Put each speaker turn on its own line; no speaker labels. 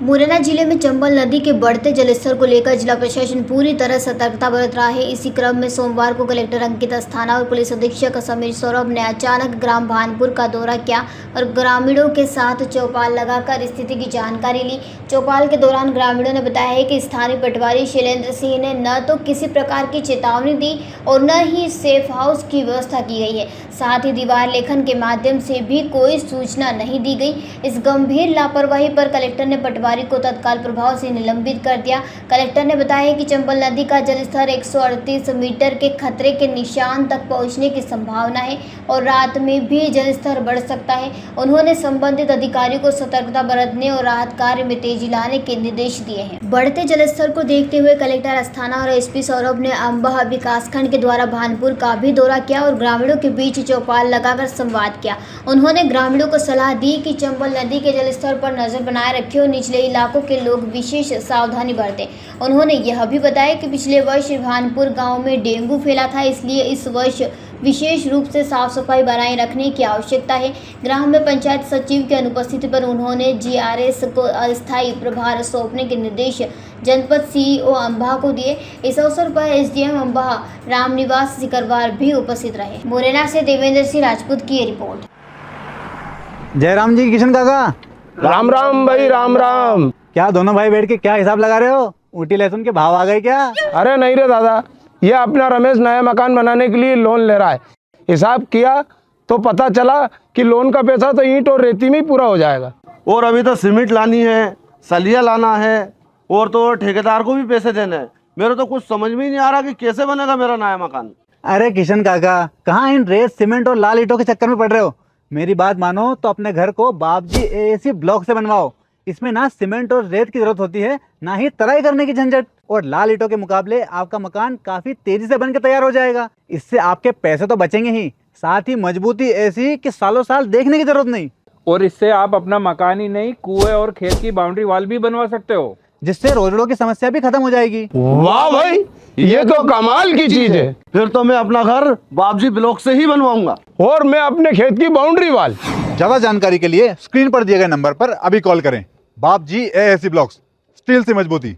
मुरैना जिले में चंबल नदी के बढ़ते जलस्तर को लेकर जिला प्रशासन पूरी तरह सतर्कता बरत रहा है। इसी क्रम में सोमवार को कलेक्टर अंकित अस्थाना और पुलिस अधीक्षक समीर सौरभ ने अचानक ग्राम भानपुर का दौरा किया और ग्रामीणों के साथ चौपाल लगाकर स्थिति की जानकारी ली। चौपाल के दौरान ग्रामीणों ने बताया है कि स्थानीय पटवारी शैलेंद्र सिंह ने न तो किसी प्रकार की चेतावनी दी और न ही सेफ हाउस की व्यवस्था की गई है। साथ ही दीवार लेखन के माध्यम से भी कोई सूचना नहीं दी गई। इस गंभीर लापरवाही पर कलेक्टर ने पटवारी को तत्काल प्रभाव से निलंबित कर दिया। कलेक्टर ने बताया कि चंबल नदी का जलस्तर 138 मीटर के खतरे के निशान तक पहुंचने की संभावना है और रात में भी जलस्तर बढ़ सकता है। उन्होंने संबंधित अधिकारियों को सतर्कता बरतने और राहत कार्य में तेजी लाने के निर्देश दिए हैं। बढ़ते जलस्तर को देखते हुए कलेक्टर अस्थाना और एसपी सौरभ ने अंबाह विकासखंड के द्वारा भानपुर का भी दौरा किया और ग्रामीणों के बीच चौपाल लगाकर संवाद किया। उन्होंने ग्रामीणों को सलाह दी कि चंबल नदी के जलस्तर पर नजर बनाए रखें और निचले इलाकों के लोग विशेष सावधानी बरतें। उन्होंने यह भी बताया कि पिछले वर्ष भानपुर गांव में डेंगू फैला था, इसलिए इस वर्ष विशेष रूप से साफ सफाई बनाए रखने की आवश्यकता है। ग्राम में पंचायत सचिव की अनुपस्थिति पर उन्होंने जीआरएस को अस्थायी प्रभार सौंपने के निर्देश जनपद सीईओ अंबाह को दिए। इस अवसर पर एसडीएम अंबाह रामनिवास सिकरवार भी उपस्थित रहे। मुरैना से देवेंद्र सिंह राजपूत की रिपोर्ट।
जयराम जी, किशन काका,
राम राम भाई, राम राम।
क्या दोनों भाई बैठ के क्या हिसाब लगा रहे हो? ऊटी लहसुन के भाव आ गए क्या?
अरे नहीं रे दादा, ये अपना रमेश नया मकान बनाने के लिए लोन ले रहा है। हिसाब किया तो पता चला कि लोन का पैसा तो ईंट और रेती में ही पूरा हो जाएगा।
और अभी तो सीमेंट लानी है, सलिया लाना है और तो ठेकेदार को भी पैसे देने हैं। मेरे तो कुछ समझ में ही नहीं आ रहा कि कैसे बनेगा मेरा नया मकान।
अरे किशन काका, कहाँ इन रेत सीमेंट और लाल ईंटों के चक्कर में पड़ रहे हो? मेरी बात मानो तो अपने घर को बाबजी एएसी ब्लॉक से बनवाओ। इसमें ना सीमेंट और रेत की जरूरत होती है, ना ही तराई करने की झंझट। और लाल ईंटों के मुकाबले आपका मकान काफी तेजी से बनकर तैयार हो जाएगा। इससे आपके पैसे तो बचेंगे ही, साथ ही मजबूती ऐसी कि सालों साल देखने की जरूरत नहीं।
और इससे आप अपना मकान ही नहीं, कुएं और खेत की बाउंड्री वॉल भी बनवा सकते हो,
जिससे रोजड़ों की समस्या भी खत्म हो जाएगी।
वाह भाई, ये तो कमाल की चीज है।
फिर तो मैं अपना घर बाबजी ब्लॉक से ही बनवाऊंगा।
और मैं अपने खेत की बाउंड्री वाल।
ज्यादा जानकारी के लिए स्क्रीन पर दिए गए नंबर पर अभी कॉल करें। बाबजी एएसी ब्लॉक्स, स्टील से मजबूती।